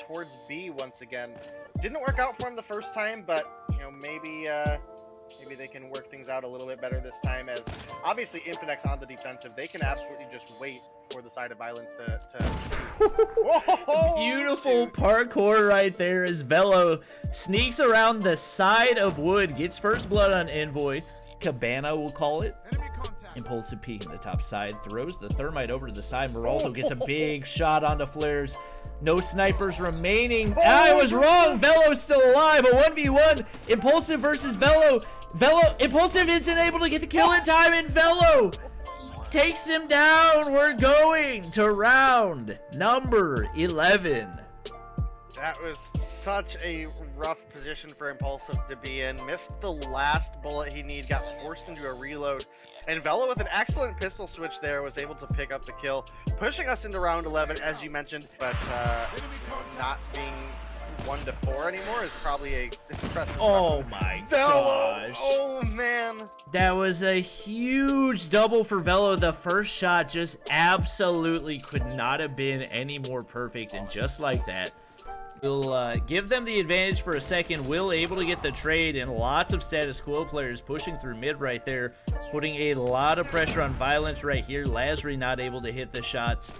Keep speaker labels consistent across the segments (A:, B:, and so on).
A: Towards B once again. Didn't work out for him the first time, but you know, maybe they can work things out a little bit better this time, as obviously Infinix on the defensive. They can absolutely just wait for the side of violence to Whoa!
B: Beautiful parkour right there as VeLo sneaks around the side of wood, gets first blood on Envoy. Cabana will call it. Impulsive peek in the top side, throws the thermite over to the side. Meralto gets a big shot onto flares. No snipers remaining. I was wrong. VeLo's still alive. A 1v1. Impulsive versus VeLo. Impulsive isn't able to get the kill in time, and VeLo takes him down. We're going to round number 11.
A: That was such a rough position for Impulsive to be in. Missed the last bullet he needed, got forced into a reload. And VeLo with an excellent pistol switch there was able to pick up the kill, pushing us into round 11, as you mentioned. But not being 1-4 anymore is probably a impressive.
B: Oh my gosh.
A: Oh man.
B: That was a huge double for VeLo. The first shot just absolutely could not have been any more perfect. And just like that, we'll give them the advantage for a second. Will able to get the trade, and lots of status quo players pushing through mid right there, putting a lot of pressure on violence right here. Lazary not able to hit the shots.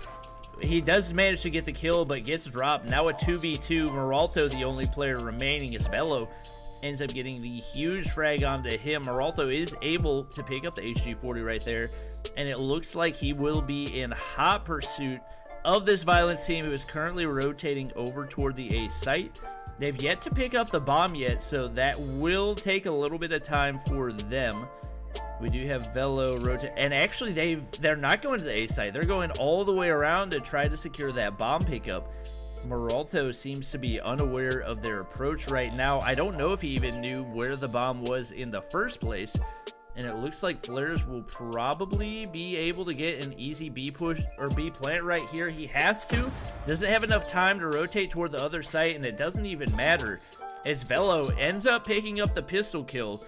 B: He does manage to get the kill, but gets dropped. Now a 2v2. Meralto, the only player remaining, as VeLo ends up getting the huge frag onto him. Meralto is able to pick up the HG40 right there, and it looks like he will be in hot pursuit of this violence team, who is currently rotating over toward the A site. They've yet to pick up the bomb yet, so that will take a little bit of time for them. We do have VeLo rotate, and actually they're not going to the A site. They're going all the way around to try to secure that bomb pickup. Meralto seems to be unaware of their approach right now. I don't know if he even knew where the bomb was in the first place. And it looks like Flares will probably be able to get an easy B push or B plant right here. He has to. Doesn't have enough time to rotate toward the other site, and it doesn't even matter, as VeLo ends up picking up the pistol kill.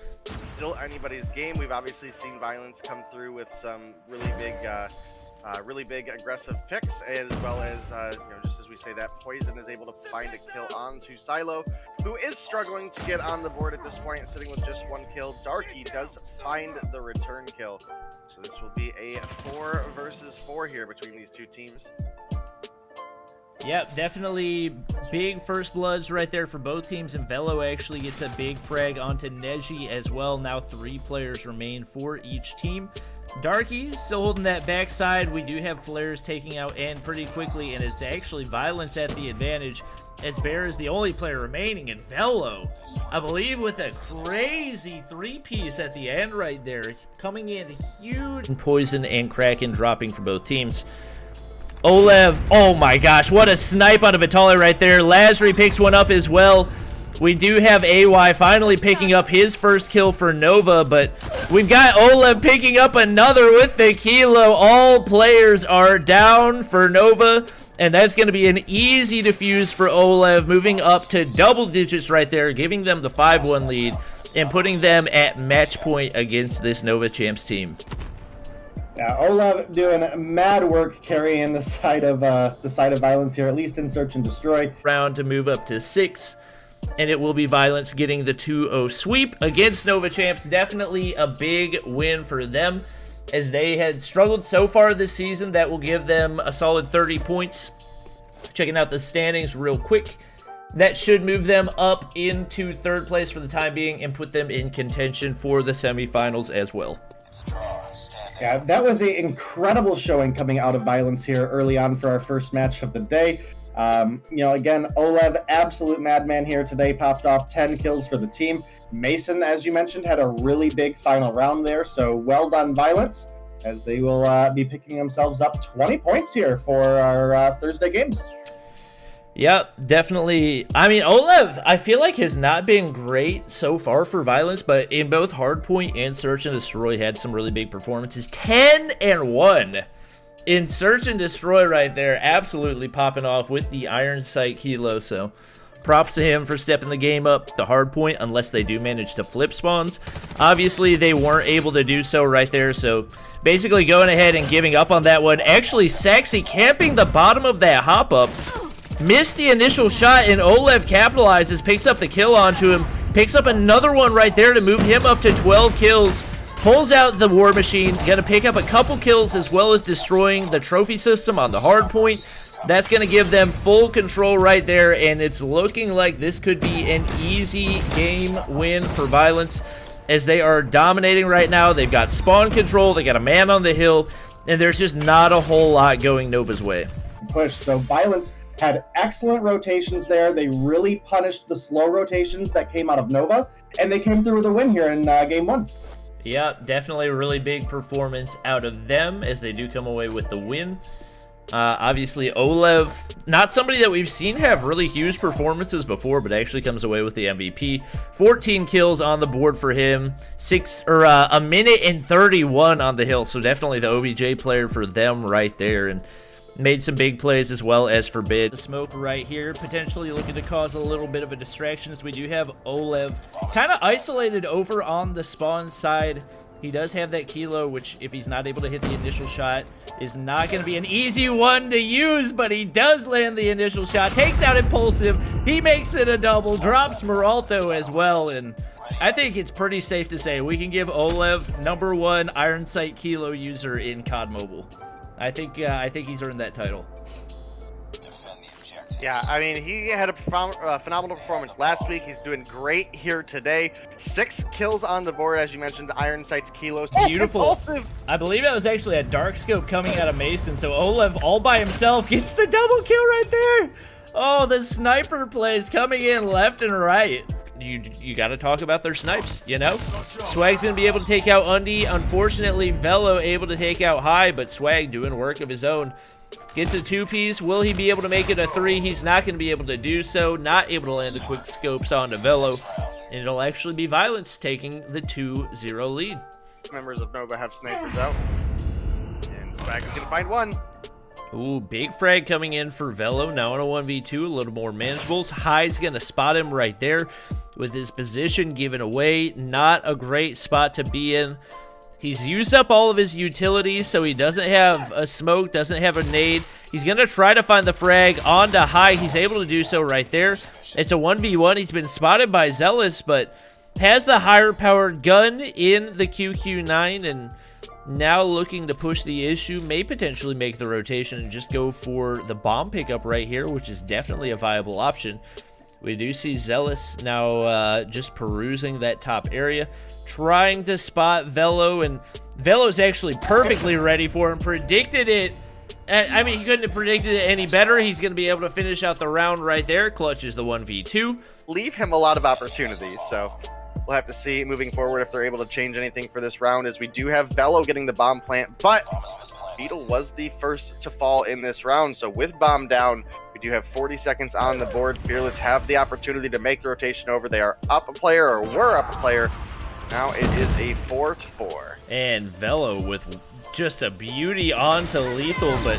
A: Still anybody's game. We've obviously seen violence come through with some really big aggressive picks, as well as just as we say that, Poison is able to find a kill onto Silo, who is struggling to get on the board at this point, sitting with just one kill. Darky does find the return kill, so this will be a 4 versus 4 here between these two teams.
B: Yep, definitely big first bloods right there for both teams, and VeLo actually gets a big frag onto Neji as well. Now 3 players remain for each team. Darky still holding that backside. We do have Flares taking out N pretty quickly, and it's actually Violence at the advantage, as Bear is the only player remaining, and VeLo, I believe, with a crazy 3-piece at the end right there, coming in huge. Poison and Kraken dropping for both teams. Olev, oh my gosh, what a snipe out of Vitali right there. Lazary picks one up as well. We do have AY finally picking up his first kill for Nova, but we've got Olev picking up another with the kilo. All players are down for Nova, and that's going to be an easy defuse for Olev, moving up to double digits right there, giving them the 5-1 lead and putting them at match point against this Nova Champs team.
C: Yeah, Olev doing mad work carrying the side of violence here, at least in search and destroy.
B: Round to move up to 6. And it will be Violence getting the 2-0 sweep against Nova Champs. Definitely a big win for them, as they had struggled so far this season. That will give them a solid 30 points. Checking out the standings real quick. That should move them up into 3rd place for the time being and put them in contention for the semifinals as well.
C: Yeah, that was an incredible showing coming out of Violence here early on for our first match of the day. Again, Olev, absolute madman here today, popped off 10 kills for the team. Mason, as you mentioned, had a really big final round there, so well done, Violence, as they will be picking themselves up 20 points here for our Thursday games.
B: Yep, definitely. I mean, Olev, I feel like has not been great so far for Violence, but in both Hardpoint and Search and Destroy had some really big performances. 10-1. In Search and Destroy right there, absolutely popping off with the Iron Sight Kilo. So Props to him for stepping the game up the hard point, unless they do manage to flip spawns. Obviously, they weren't able to do so right there, so basically going ahead and giving up on that one. Actually, Saxy camping the bottom of that hop-up. Missed the initial shot, and Olev capitalizes, picks up the kill onto him, picks up another one right there to move him up to 12 kills. Pulls out the War Machine, gonna pick up a couple kills as well as destroying the trophy system on the hard point. That's gonna give them full control right there, and it's looking like this could be an easy game win for Violence, as they are dominating right now. They've got spawn control, they got a man on the hill, and there's just not a whole lot going Nova's way.
C: Push. So Violence had excellent rotations there. They really punished the slow rotations that came out of Nova, and they came through with a win here in game 1.
B: Yeah, definitely a really big performance out of them, as they do come away with the win. Obviously, Olev, not somebody that we've seen have really huge performances before, but actually comes away with the MVP. 14 kills on the board for him, a minute and 31 on the hill, so definitely the OBJ player for them right there, and made some big plays as well as Forbid. The smoke right here, potentially looking to cause a little bit of a distraction, as we do have Olev kind of isolated over on the spawn side. He does have that kilo, which if he's not able to hit the initial shot, is not going to be an easy one to use, but he does land the initial shot, takes out Impulsive, he makes it a double, drops Meralto as well, and I think it's pretty safe to say we can give Olev #1 Iron Sight kilo user in COD Mobile. I think he's earned that title.
A: Yeah, I mean, he had a phenomenal performance last week. He's doing great here today. 6 kills on the board, as you mentioned. Iron Sight's kilos.
B: Beautiful. I believe that was actually a dark scope coming out of Mason, so Olev all by himself gets the double kill right there. Oh, the sniper plays coming in left and right. You got to talk about their snipes, you know? Swag's going to be able to take out Undy. Unfortunately, VeLo able to take out High, but Swag doing work of his own. Gets a 2-piece. Will he be able to make it a 3? He's not going to be able to do so. Not able to land the quick scopes onto VeLo. And it'll actually be Violence taking the 2-0 lead.
A: Members of Nova have snipers out. And Swag is going to find one.
B: Ooh, big frag coming in for VeLo. Now on a 1v2, a little more manageable. High's going to spot him right there with his position given away. Not a great spot to be in. He's used up all of his utilities, so he doesn't have a smoke, doesn't have a nade. He's going to try to find the frag onto High. He's able to do so right there. It's a 1v1. He's been spotted by Zealous, but has the higher powered gun in the QQ9, and now looking to push the issue, may potentially make the rotation and just go for the bomb pickup right here, which is definitely a viable option. We do see Zealous now just perusing that top area, trying to spot VeLo, and VeLo's actually perfectly ready for him, predicted it. I mean, he couldn't have predicted it any better. He's going to be able to finish out the round right there. Clutches the 1v2.
A: Leave him a lot of opportunities, so we'll have to see moving forward if they're able to change anything for this round, as we do have VeLo getting the bomb plant, but Beetle was the first to fall in this round, so with bomb down, we do have 40 seconds on the board. Fearless have the opportunity to make the rotation over. They are up a player, or were up a player. Now it is a 4-4.
B: And VeLo with just a beauty onto lethal, but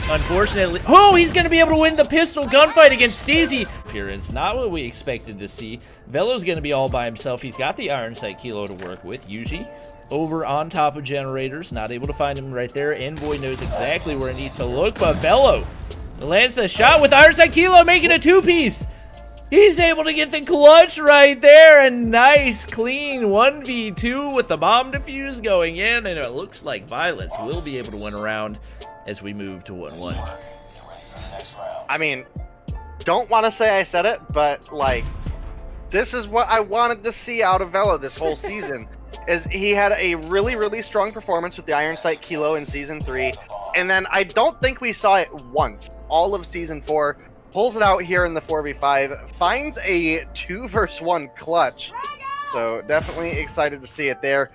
B: unfortunately, oh, he's going to be able to win the pistol gunfight against Steezy. Appearance, not what we expected to see. VeLo's going to be all by himself. He's got the Iron Sight kilo to work with. Yuji over on top of generators, not able to find him right there. Envoy knows exactly where he needs to look, but VeLo lands the shot with Iron Sight kilo, making a 2-piece. He's able to get the clutch right there. A nice, clean 1v2 with the bomb defuse going in. And it looks like Violence will be able to win a round as we move to 1-1.
A: I mean, don't want to say I said it, but, like, this is what I wanted to see out of VeLo this whole season. Is he had a really, really strong performance with the Iron Sight kilo in Season 3. And then I don't think we saw it once. All of Season 4. Pulls it out here in the 4v5, finds a 2-versus-1 clutch. So definitely excited to see it there.